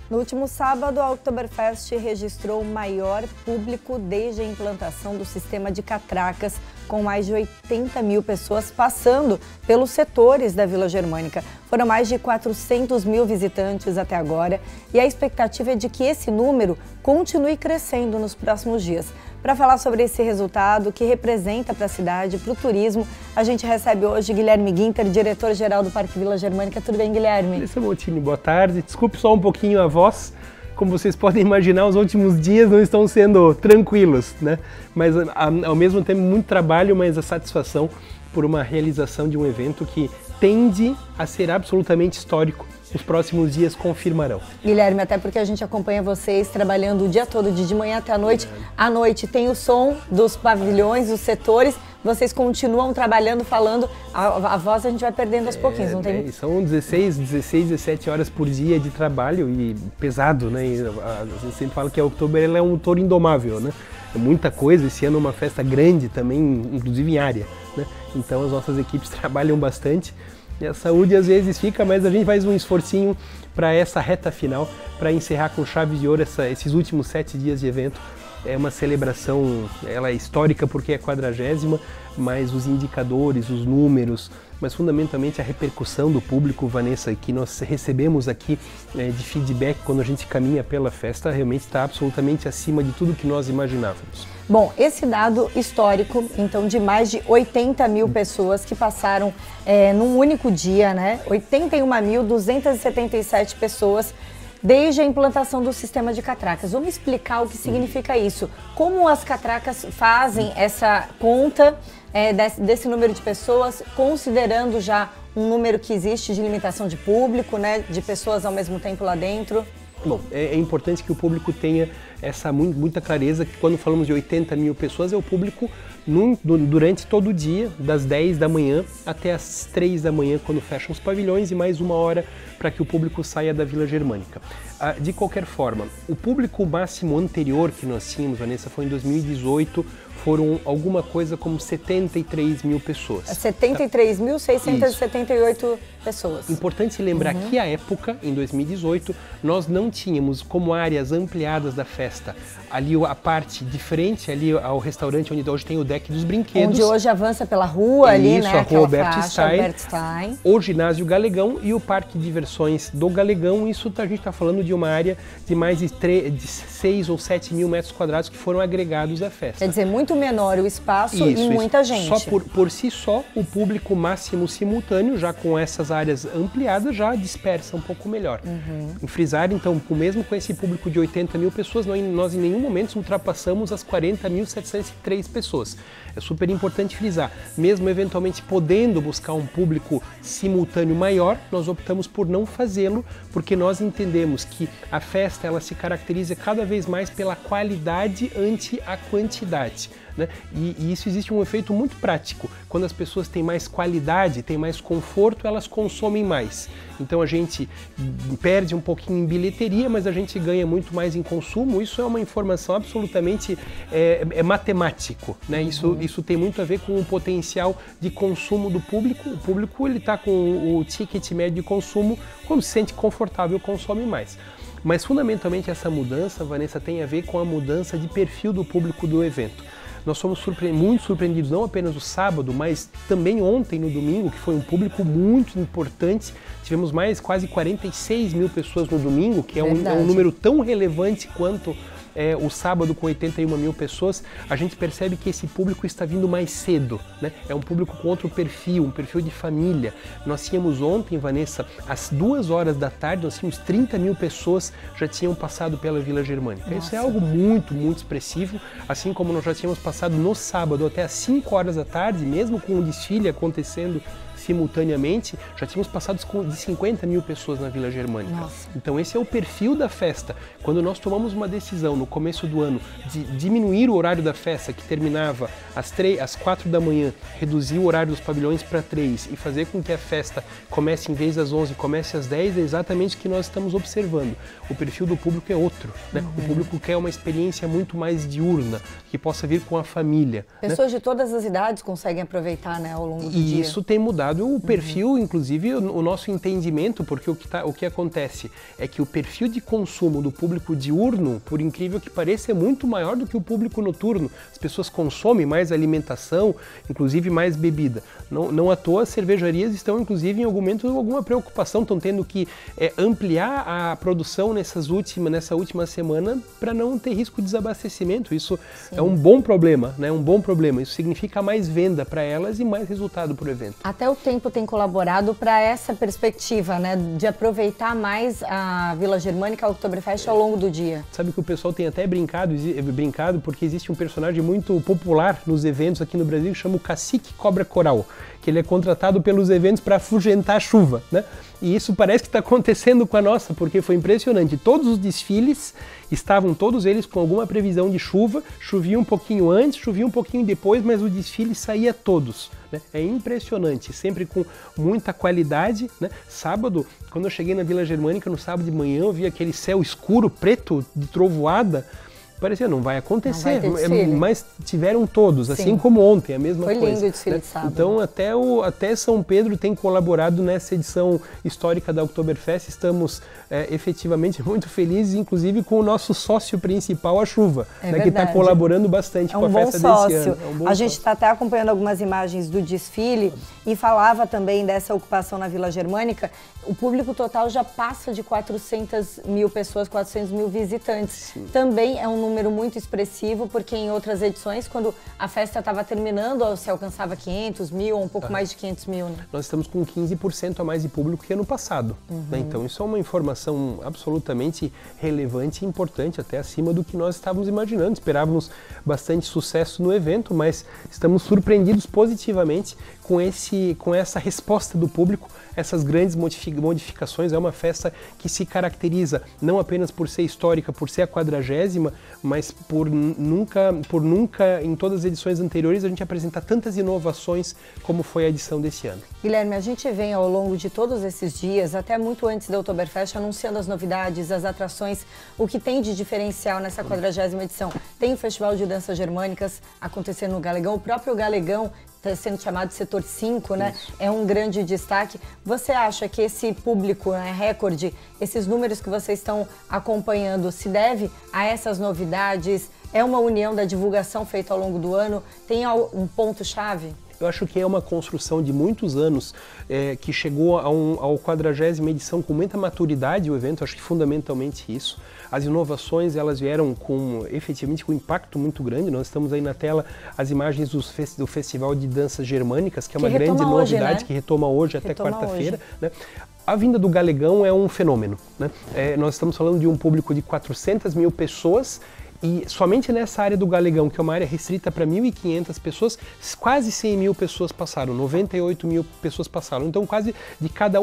No último sábado, a Oktoberfest registrou o maior público desde a implantação do sistema de catracas, com mais de 80 mil pessoas passando pelos setores da Vila Germânica. Foram mais de 400 mil visitantes até agora e a expectativa é de que esse número continue crescendo nos próximos dias. Para falar sobre esse resultado, que representa para a cidade, para o turismo, a gente recebe hoje Guilherme Ginter, diretor-geral do Parque Vila Germânica. Tudo bem, Guilherme? Esse é Montini, boa tarde. Desculpe só um pouquinho a voz. Como vocês podem imaginar, os últimos dias não estão sendo tranquilos, né? Mas ao mesmo tempo muito trabalho, mas a satisfação por uma realização de um evento que tende a ser absolutamente histórico. Os próximos dias confirmarão. Guilherme, até porque a gente acompanha vocês trabalhando o dia todo, de manhã até a noite. À noite tem o som dos pavilhões, dos setores. Vocês continuam trabalhando, falando, a voz a gente vai perdendo aos pouquinhos, não tem? São 16, 17 horas por dia de trabalho e pesado, né? A gente sempre fala que a Oktober ela é um touro indomável, né? É muita coisa, esse ano é uma festa grande também, inclusive em área, né? Então as nossas equipes trabalham bastante. E a saúde às vezes fica, mas a gente faz um esforcinho para essa reta final, para encerrar com chave de ouro esses últimos 7 dias de evento. É uma celebração, ela é histórica porque é 40ª, mas os indicadores, os números, mas fundamentalmente a repercussão do público, Vanessa, que nós recebemos aqui de feedback quando a gente caminha pela festa, realmente está absolutamente acima de tudo que nós imaginávamos. Bom, esse dado histórico, então, de mais de 80 mil pessoas que passaram num único dia, né? 81.277 pessoas desde a implantação do sistema de catracas. Vamos explicar o que significa isso. Como as catracas fazem essa conta desse número de pessoas, considerando já um número que existe de limitação de público, né? De pessoas ao mesmo tempo lá dentro? Bom, é importante que o público tenha muita clareza que quando falamos de 80 mil pessoas é o público durante todo o dia, das 10 da manhã até as 3 da manhã, quando fecham os pavilhões, e mais 1 hora para que o público saia da Vila Germânica. De qualquer forma, o público máximo anterior que nós tínhamos, Vanessa, foi em 2018, foram alguma coisa como 73 mil pessoas. 73.678 pessoas. Importante lembrar que à época, em 2018, nós não tínhamos como áreas ampliadas da festa ali a parte de frente, ali ao restaurante onde hoje tem o deck dos brinquedos. Onde hoje avança pela rua ali, isso, né? A rua Albert Stein, Stein. O ginásio Galegão e o parque de diversões do Galegão. Isso a gente está falando de uma área de mais de 6 ou 7 mil metros quadrados que foram agregados à festa. Quer dizer, muito menor o espaço e muita gente. Só por si só, o público máximo simultâneo, já com essas áreas ampliadas, já dispersa um pouco melhor. Em frisar, então, mesmo com esse público de 80 mil pessoas, nós em nenhum momento ultrapassamos as 40.703 pessoas. É super importante frisar. Mesmo eventualmente podendo buscar um público simultâneo maior, nós optamos por não fazê-lo, porque nós entendemos que a festa ela se caracteriza cada vez mais pela qualidade ante a quantidade, né? E isso existe um efeito muito prático. Quando as pessoas têm mais qualidade, têm mais conforto, elas consomem mais. Então a gente perde um pouquinho em bilheteria, mas a gente ganha muito mais em consumo. Isso é uma informação absolutamente matemático, né? Isso tem muito a ver com o potencial de consumo do público. O público ele está com o ticket médio de consumo, quando se sente confortável, consome mais. Mas fundamentalmente essa mudança, Vanessa, tem a ver com a mudança de perfil do público do evento. Nós fomos muito surpreendidos, não apenas no sábado, mas também ontem, no domingo, que foi um público muito importante. Tivemos quase 46 mil pessoas no domingo, que é um número tão relevante quanto o sábado com 81 mil pessoas. A gente percebe que esse público está vindo mais cedo, né? É um público com outro perfil, um perfil de família. Nós tínhamos ontem, Vanessa, às 2 horas da tarde, nós tínhamos 30 mil pessoas já tinham passado pela Vila Germânica. Nossa. Isso é algo muito, muito expressivo, assim como nós já tínhamos passado no sábado até às 5 horas da tarde, mesmo com o desfile acontecendo simultaneamente, já tínhamos passado de 50 mil pessoas na Vila Germânica. Nossa. Então esse é o perfil da festa. Quando nós tomamos uma decisão no começo do ano de diminuir o horário da festa, que terminava às 4 da manhã, reduzir o horário dos pavilhões para 3 e fazer com que a festa comece em vez das 11, comece às 10, é exatamente o que nós estamos observando. O perfil do público é outro, né? O público quer uma experiência muito mais diurna, que possa vir com a família. Pessoas de todas as idades conseguem aproveitar, né, ao longo do dia. E isso tem mudado lado, o perfil, inclusive o nosso entendimento, porque o que acontece é que o perfil de consumo do público diurno, por incrível que pareça, é muito maior do que o público noturno. As pessoas consomem mais alimentação, inclusive mais bebida. Não à toa, as cervejarias estão, inclusive, em alguma preocupação, estão tendo que ampliar a produção nessa última semana para não ter risco de desabastecimento. Isso é um bom problema, né? Um bom problema. Isso significa mais venda para elas e mais resultado para o evento. Até o tempo tem colaborado para essa perspectiva, né? De aproveitar mais a Vila Germânica, a Oktoberfest ao longo do dia. Sabe que o pessoal tem até brincado porque existe um personagem muito popular nos eventos aqui no Brasil que chama o Cacique Cobra Coral, que ele é contratado pelos eventos para afugentar a chuva, né? E isso parece que está acontecendo com a nossa, porque foi impressionante. Todos os desfiles estavam todos eles com alguma previsão de chuva, chovia um pouquinho antes, chovia um pouquinho depois, mas o desfile saía todos, né? É impressionante, sempre com muita qualidade, né? Sábado, quando eu cheguei na Vila Germânica, no sábado de manhã, eu vi aquele céu escuro, preto, de trovoada. Parecia, não vai acontecer, mas tiveram todos, assim como ontem, a mesma coisa. Foi lindo o desfile de sábado. Então, até São Pedro tem colaborado nessa edição histórica da Oktoberfest. Estamos efetivamente muito felizes, inclusive com o nosso sócio principal, a chuva, né, que está colaborando bastante com a festa desse ano. É um bom a gente está até acompanhando algumas imagens do desfile e falava também dessa ocupação na Vila Germânica. O público total já passa de 400 mil pessoas, 400 mil visitantes. Sim. Também é um número muito expressivo, porque em outras edições, quando a festa estava terminando, se alcançava 500 mil ou um pouco mais de 500 mil. Né? Nós estamos com 15% a mais de público que ano passado. Né? Então isso é uma informação absolutamente relevante e importante, até acima do que nós estávamos imaginando. Esperávamos bastante sucesso no evento, mas estamos surpreendidos positivamente com essa resposta do público, essas grandes modificações. É uma festa que se caracteriza não apenas por ser histórica, por ser a 40ª, mas por nunca em todas as edições anteriores a gente apresentar tantas inovações como foi a edição desse ano. Guilherme, a gente vem ao longo de todos esses dias, até muito antes da Oktoberfest, anunciando as novidades, as atrações, o que tem de diferencial nessa 40ª edição. Tem o Festival de Danças Germânicas acontecendo no Galegão, o próprio Galegão está sendo chamado de Setor 5, né? Isso. É um grande destaque. Você acha que esse público, né, recorde, esses números que vocês estão acompanhando, se deve a essas novidades? É uma união da divulgação feita ao longo do ano? Tem um ponto-chave? Eu acho que é uma construção de muitos anos que chegou ao 40ª edição com muita maturidade o evento, acho que fundamentalmente isso. As inovações, elas vieram efetivamente com um impacto muito grande. Nós estamos aí na tela as imagens do Festival de Danças Germânicas, que é uma grande novidade, né? Que retoma hoje até quarta-feira. Né? A vinda do Galegão é um fenômeno. Né? Nós estamos falando de um público de 400 mil pessoas, e somente nessa área do Galegão, que é uma área restrita para 1.500 pessoas, quase 100 mil pessoas passaram, 98 mil pessoas passaram. Então, quase de cada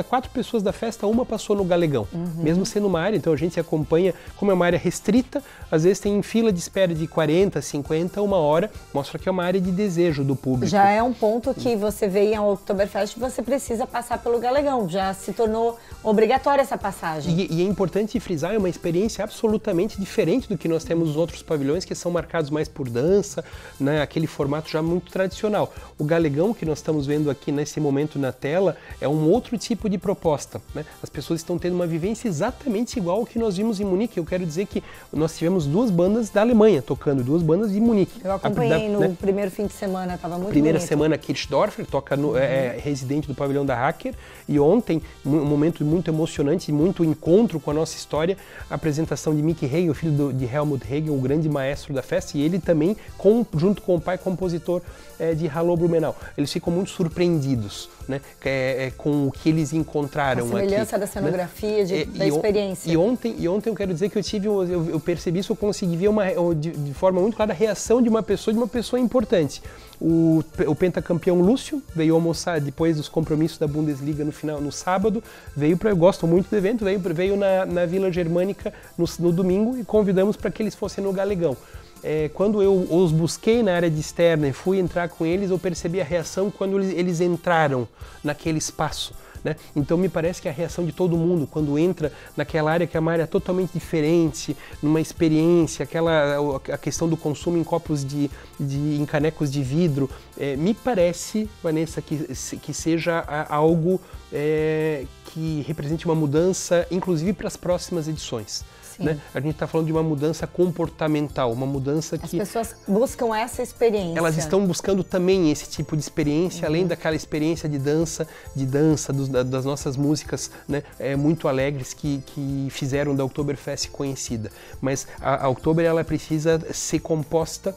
4 pessoas da festa, uma passou no Galegão, mesmo sendo uma área. Então, a gente acompanha, como é uma área restrita, às vezes tem fila de espera de 40, 50, uma hora, mostra que é uma área de desejo do público. Já é um ponto que você vê em Oktoberfest, você precisa passar pelo Galegão, já se tornou obrigatória essa passagem. E é importante frisar, é uma experiência absolutamente diferente do que nós temos nos outros pavilhões, que são marcados mais por dança, né, aquele formato já muito tradicional. O Galegão, que nós estamos vendo aqui nesse momento na tela, é um outro tipo de proposta. Né? As pessoas estão tendo uma vivência exatamente igual ao que nós vimos em Munique. Eu quero dizer que nós tivemos 2 bandas da Alemanha tocando, 2 bandas de Munique. Eu acompanhei no primeiro fim de semana, estava muito Primeira bonito. Semana, Kirchdorfer, toca residente do pavilhão da Hacker, e ontem, um momento muito emocionante, muito encontro com a nossa história, a apresentação de Mick Hegel, filho de Helmut Hegel, o grande maestro da festa, e ele também, junto com o pai, compositor de Hallo Blumenau. Eles ficam muito surpreendidos, né, com o que eles encontraram aqui. A semelhança da cenografia, né? Da experiência. E ontem eu quero dizer que eu percebi isso, eu consegui ver de forma muito clara a reação de uma pessoa importante. O pentacampeão Lúcio veio almoçar depois dos compromissos da Bundesliga no sábado, eu gosto muito do evento, veio na Vila Germânica no domingo e convidamos para que eles fossem no Galegão. Quando eu os busquei na área de externa e fui entrar com eles, eu percebi a reação quando eles entraram naquele espaço. né? Então me parece que a reação de todo mundo quando entra naquela área que é uma área totalmente diferente, numa experiência, a questão do consumo em copos em canecos de vidro, me parece, Vanessa, que seja algo que represente uma mudança, inclusive para as próximas edições. Né? A gente está falando de uma mudança comportamental, uma mudança que... As pessoas buscam essa experiência. Elas estão buscando também esse tipo de experiência, além daquela experiência de dança, das nossas músicas, né, muito alegres que fizeram da Oktoberfest conhecida. Mas a Oktober, ela precisa ser composta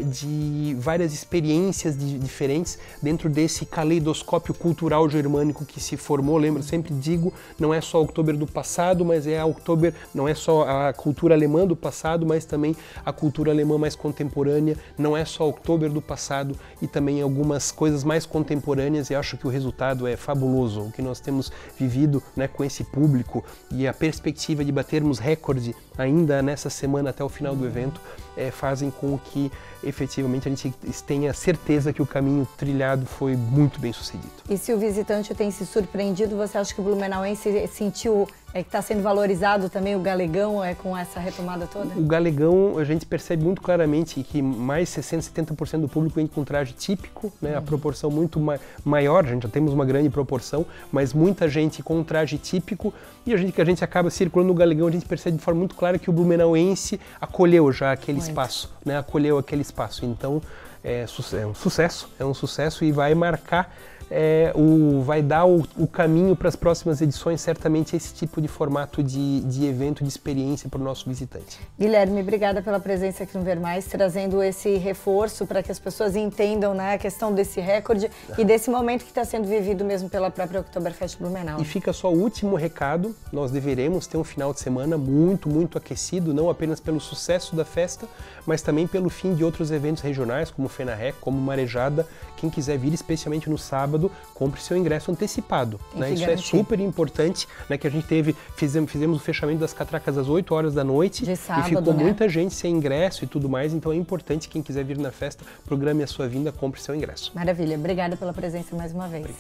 de várias experiências diferentes dentro desse caleidoscópio cultural germânico que se formou. Lembra, sempre digo, não é só a Oktober do passado, mas é a Oktober, não é só a cultura alemã do passado, mas também a cultura alemã mais contemporânea, não é só a Oktober do passado e também algumas coisas mais contemporâneas, e acho que o resultado é fabuloso. O que nós temos vivido, né, com esse público e a perspectiva de batermos recorde ainda nessa semana até o final do evento, fazem com que efetivamente a gente tenha certeza que o caminho trilhado foi muito bem sucedido. E se o visitante tem se surpreendido, você acha que o blumenauense sentiu que está sendo valorizado também o galegão com essa retomada toda? O galegão, a gente percebe muito claramente que mais 60%, 70% do público vem com traje típico, né? A proporção muito maior, a gente já temos uma grande proporção, mas muita gente com traje típico, e a gente acaba circulando no galegão, a gente percebe de forma muito clara que o blumenauense acolheu já aquele espaço, né? Acolheu aquele espaço. Então é um sucesso e vai marcar, vai dar o caminho para as próximas edições, certamente esse tipo de formato de evento, de experiência para o nosso visitante. Guilherme, obrigada pela presença aqui no Ver Mais, trazendo esse reforço para que as pessoas entendam, né, a questão desse recorde e desse momento que está sendo vivido mesmo pela própria Oktoberfest Blumenau. E fica só o último recado, nós deveremos ter um final de semana muito, muito aquecido, não apenas pelo sucesso da festa, mas também pelo fim de outros eventos regionais, como Fenarrec, como Marejada. Quem quiser vir, especialmente no sábado, compre seu ingresso antecipado. Né? Isso garantir. É super importante, né? Que a gente fizemos o fechamento das catracas às 8 horas da noite de sábado, e ficou muita gente sem ingresso e tudo mais, então é importante, quem quiser vir na festa, programe a sua vinda, compre seu ingresso. Maravilha, obrigada pela presença mais uma vez.